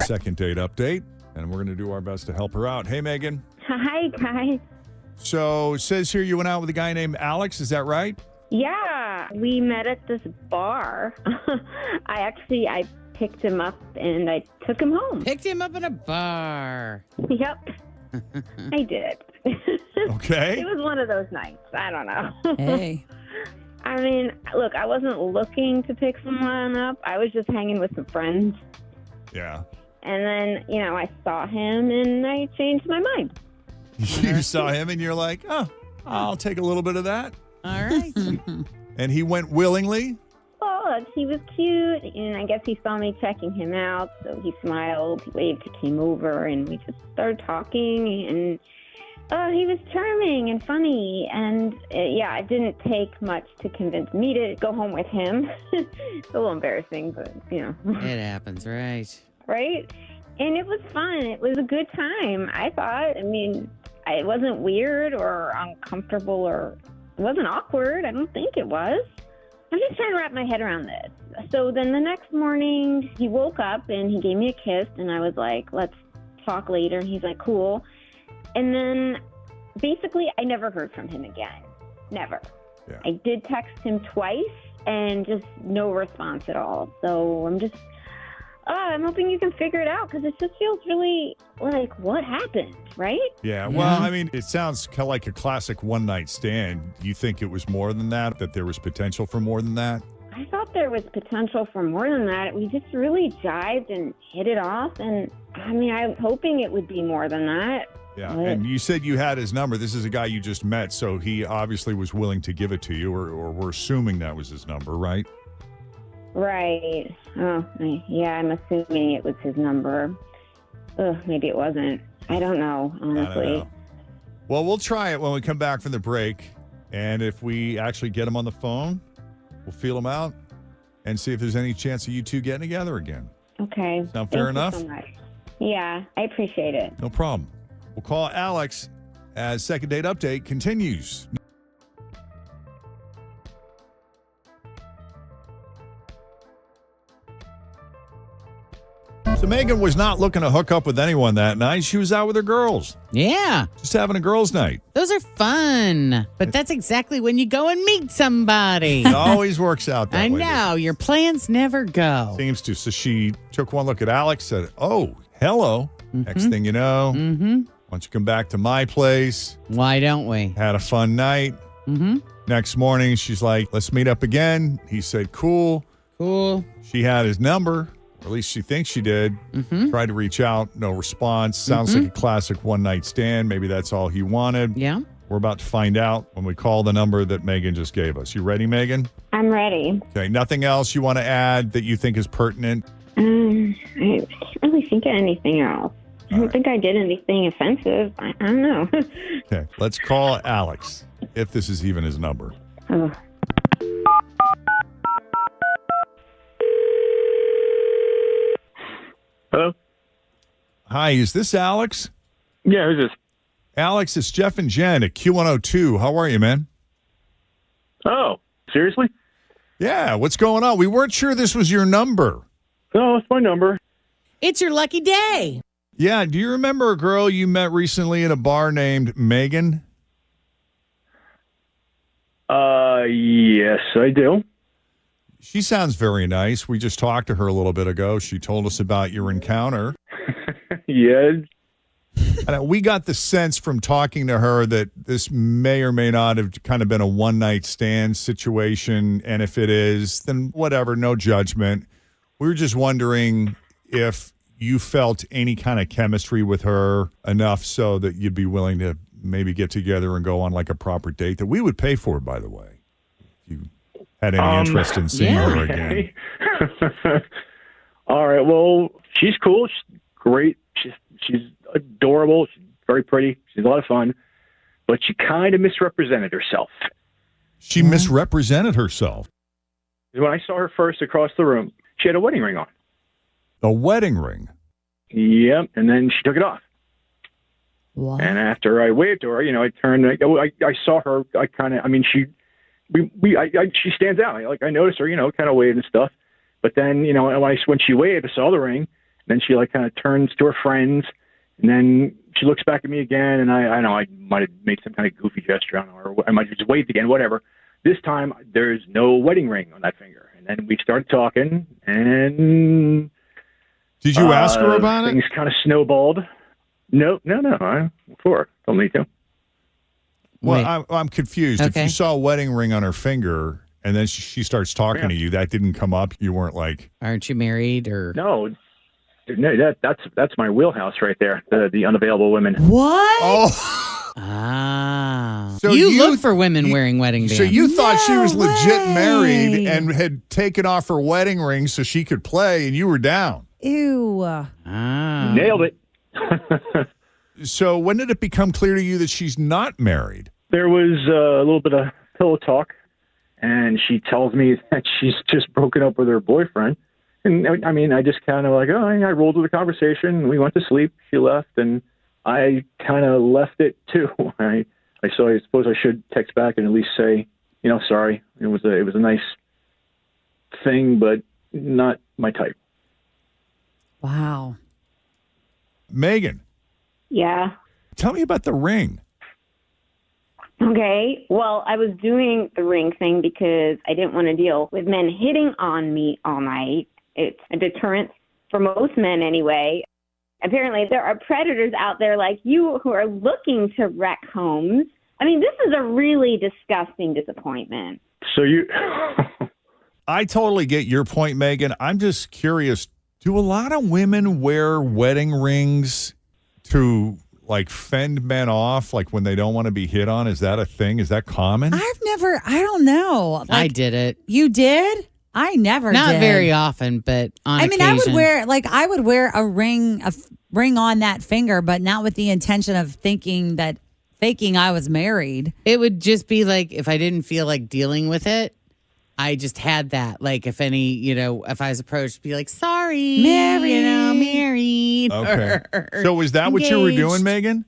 second date update, and we're going to do our best to help her out. Hey, Megan. Hi, guys. So it says here you went out with a guy named Alex. Is that right? Yeah, we met at this bar. I picked him up and I took him home. Picked him up at a bar. Yep, I did. Okay. It was one of those nights. I don't know. Hey. I mean, look, I wasn't looking to pick someone up. I was just hanging with some friends. Yeah. And then, I saw him and I changed my mind. You saw him and you're like, oh, I'll take a little bit of that. All right. And he went willingly? Oh, he was cute, and I guess he saw me checking him out, so he smiled, he waved, he came over, and we just started talking, and he was charming and funny, and it didn't take much to convince me to go home with him. It's a little embarrassing, but, It happens, right? Right? And it was fun. It was a good time, I thought. I mean, it wasn't weird or uncomfortable or it wasn't awkward. I don't think it was. I'm just trying to wrap my head around this. So then the next morning, he woke up and he gave me a kiss, and I was like, let's talk later. And he's like, cool. And then basically, I never heard from him again. Never. Yeah. I did text him twice and just no response at all. So I'm hoping you can figure it out because it just feels really like what happened, right? Yeah. Well, I mean, it sounds kind of like a classic one-night stand. You think it was more than that there was potential for more than that? I thought there was potential for more than that. We just really jived and hit it off. And I mean, I was hoping it would be more than that. Yeah. But And you said you had his number. This is a guy you just met, so he obviously was willing to give it to you, or we're assuming that was his number, right? Right. Oh, yeah, I'm assuming it was his number. Maybe it wasn't. I don't know, honestly. I don't know. Well, we'll try it when we come back from the break. And if we actually get him on the phone, we'll feel him out and see if there's any chance of you two getting together again. Okay. Sound fair Thank enough? you so much. Yeah, I appreciate it. No problem. We'll call Alex as second date update continues. So Megan was not looking to hook up with anyone that night. She was out with her girls, Yeah. just having a girls' night. Those are fun. But that's exactly when you go and meet somebody. It always works out that I way. know. Your plans never go. Seems to. So she took one look at Alex, said, oh, hello. Next thing you know, why don't you come back to my place? Why don't we? Had a fun night. Next morning, she's like, let's meet up again. He said, cool. Cool. She had his number. Or at least she thinks she did. Tried to reach out. No response. Sounds like a classic one-night stand. Maybe that's all he wanted. Yeah. We're about to find out when we call the number that Megan just gave us. You ready, Megan? I'm ready. Okay. Nothing else you want to add that you think is pertinent? I can't really think of anything else. I don't think I did anything offensive. I don't know. Okay. Let's call Alex, if this is even his number. Oh. Hello? Hi, is this Alex? Yeah, who's this? Alex, it's Jeff and Jenn at Q102. How are you, man? Oh, seriously? Yeah, what's going on? We weren't sure this was your number. No, it's my number. It's your lucky day. Yeah, do you remember a girl you met recently at a bar named Megan? Yes, I do. She sounds very nice. We just talked to her a little bit ago. She told us about your encounter. Yeah. And we got the sense from talking to her that this may or may not have kind of been a one-night stand situation. And if it is, then whatever, no judgment. We were just wondering if you felt any kind of chemistry with her enough so that you'd be willing to maybe get together and go on like a proper date that we would pay for, by the way, if you had any interest in seeing her again. All right. Well, she's cool. She's great. She's adorable. She's very pretty. She's a lot of fun. But she kind of misrepresented herself. She misrepresented herself. When I saw her first across the room, she had a wedding ring on. A wedding ring? Yep. And then she took it off. What? And after I waved to her, I turned. I saw her. She stands out. I noticed her. Kind of waved and stuff. But then, when she waved, I saw the ring, Then she like kind of turns to her friends, and then she looks back at me again, and I know I might have made some kind of goofy gesture, I don't know, or I might have just waved again, whatever. This time, there's no wedding ring on that finger. And then we started talking, and Did you ask her about things kind of snowballed. No. Before told me to. Well, I'm confused. If Okay. you saw a wedding ring on her finger and then she starts talking to you, that didn't come up. You weren't like, Aren't you married or? No, that's my wheelhouse right there. The unavailable women. What? oh. Ah. So you you- look for women wearing wedding bands. So you thought she was No legit way. married and had taken off her wedding ring so she could play, and you were down. Ew. Ah. Nailed it. So when did it become clear to you that she's not married? There was a little bit of pillow talk, and she tells me that she's just broken up with her boyfriend. And I mean, I just kind of like, I rolled with the conversation. We went to sleep. She left, and I kind of left it too. I suppose I should text back and at least say, sorry. It was a nice thing, but not my type. Wow. Megan, Yeah. tell me about the ring. Okay. Well, I was doing the ring thing because I didn't want to deal with men hitting on me all night. It's a deterrent for most men anyway. Apparently, there are predators out there like you who are looking to wreck homes. I mean, this is a really disgusting disappointment. So you, I totally get your point, Megan. I'm just curious, do a lot of women wear wedding rings to like fend men off, like when they don't want to be hit on? Is that a thing? Is that common? I don't know. I Like, did it. You did? I never Not did. very often, but on occasion. I would wear a ring on that finger, but not with the intention of thinking I was married. It would just be like if I didn't feel like dealing with it, I just had that. Like if if I was approached, be like, sorry, married. Okay. or So was that what you were doing, engaged. Megan?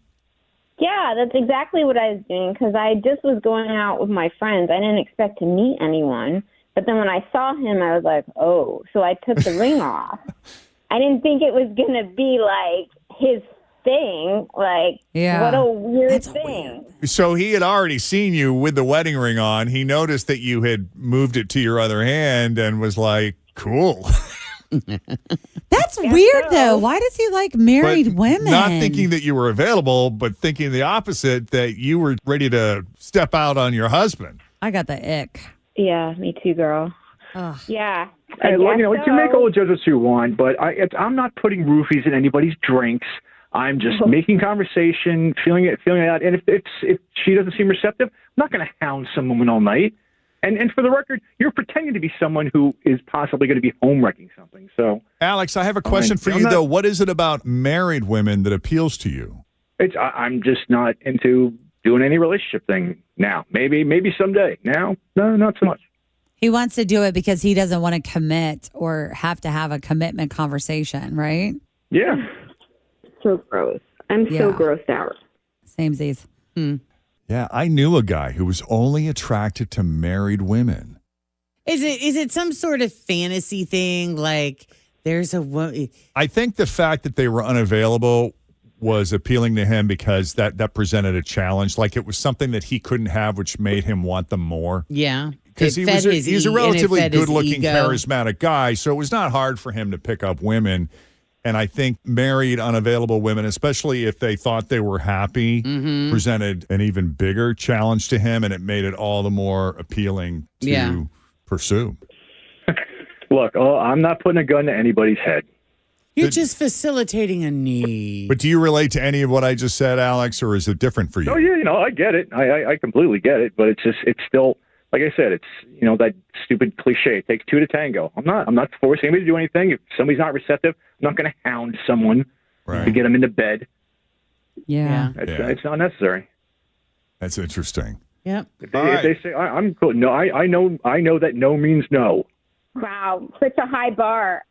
Yeah, that's exactly what I was doing because I just was going out with my friends. I didn't expect to meet anyone. But then when I saw him, I was like, oh. So I took the ring off. I didn't think it was going to be like his thing. Like, Yeah. what a weird That's thing. So he had already seen you with the wedding ring on. He noticed that you had moved it to your other hand and was like, cool. That's weird, so. though. Why does he like married But women? Not thinking that you were available, but thinking the opposite, that you were ready to step out on your husband. I got the ick. Yeah, me too, girl. Ugh. Yeah. Hey, look, you guess can make so. all the judgments you want, but I'm not putting roofies in anybody's drinks. I'm just making conversation, feeling it out. And if she doesn't seem receptive, I'm not going to hound some woman all night. And for the record, you're pretending to be someone who is possibly going to be home wrecking something. So, Alex, I have a question for you, though. What is it about married women that appeals to you? I'm just not into doing any relationship thing now. Maybe someday. Now, no, not so much. He wants to do it because he doesn't want to commit or have to have a commitment conversation, right? Yeah. So gross. I'm so Yeah. grossed out. Samesies. Yeah, I knew a guy who was only attracted to married women. Is it some sort of fantasy thing? Like there's a I think the fact that they were unavailable was appealing to him because that presented a challenge. Like it was something that he couldn't have, which made him want them more. yeah. Because It fed his he's a and it relatively fed his good-looking, ego. charismatic guy, so it was not hard for him to pick up women. And I think married, unavailable women, especially if they thought they were happy, Mm-hmm. presented an even bigger challenge to him, and it made it all the more appealing to Yeah. pursue. Look, I'm not putting a gun to anybody's head. You're just facilitating a need. But do you relate to any of what I just said, Alex, or is it different for you? Oh yeah, I get it. I completely get it. But it's still, like I said, it's that stupid cliche. It takes two to tango. I'm not forcing anybody to do anything. If somebody's not receptive, I'm not going to hound someone to get them into bed. Yeah. It's not necessary. That's interesting. Yep. If All right. they say I'm cool, no, I know that no means no. Wow, such a high bar.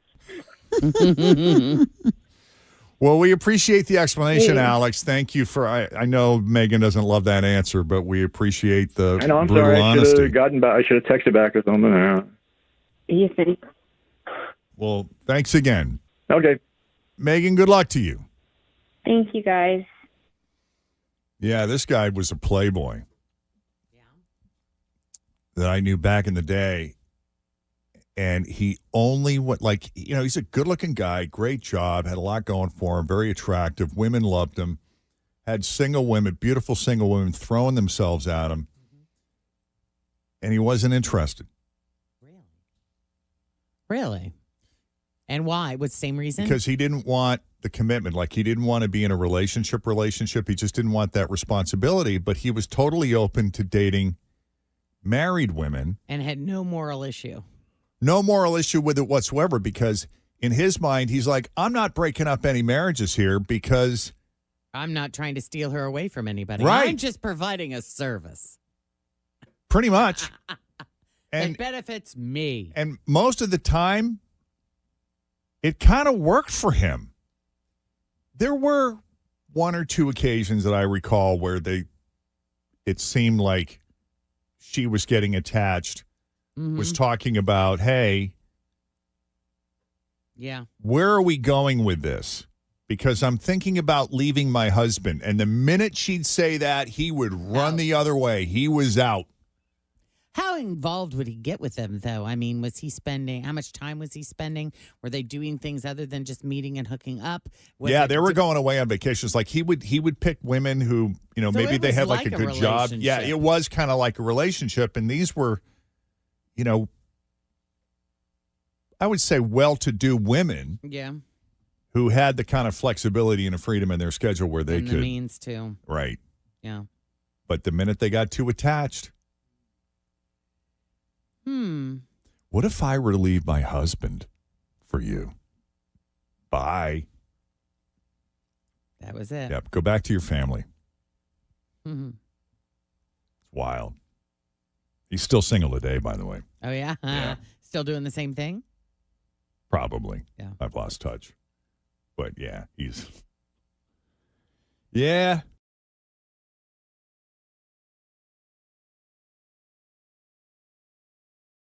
Well, we appreciate the explanation, Alex. Thank you for. I know Megan doesn't love that answer, but we appreciate the I know. I'm brutal sorry. I should honesty. have gotten back. I should have texted back or something. You think? Well, thanks again. Okay. Megan, good luck to you. Thank you, guys. Yeah, this guy was a playboy that I knew back in the day. And he only went he's a good looking guy, great job, had a lot going for him, very attractive. Women loved him, had single women, beautiful single women throwing themselves at him. And he wasn't interested. Really? And why? What's the same reason? Because he didn't want the commitment. Like, he didn't want to be in a relationship. He just didn't want that responsibility. But he was totally open to dating married women. And had no moral issue. No moral issue with it whatsoever, because in his mind, he's like, I'm not breaking up any marriages here because I'm not trying to steal her away from anybody. Right. I'm just providing a service. pretty much. It benefits me. And most of the time, it kind of worked for him. There were one or two occasions that I recall where it seemed like she was getting attached, was talking about, hey, yeah, where are we going with this? Because I'm thinking about leaving my husband. And the minute she'd say that, he would run the other way. He was out. How involved would he get with them, though? I mean, how much time was he spending? Were they doing things other than just meeting and hooking up? They were going away on vacations. Like, he would pick women who, So maybe they had like a good job. Yeah, relationship. it was kind of like a relationship. And these were, I would say well-to-do women. Yeah. Who had the kind of flexibility and a freedom in their schedule where they could. The means to. Right. Yeah. But the minute they got too attached. What if I were to leave my husband for you? Bye. That was it. Yep. Go back to your family. Mm-hmm. It's wild. He's still single today, by the way. Oh, yeah? Yeah. Still doing the same thing? Probably. Yeah. I've lost touch. But yeah, he's. Yeah.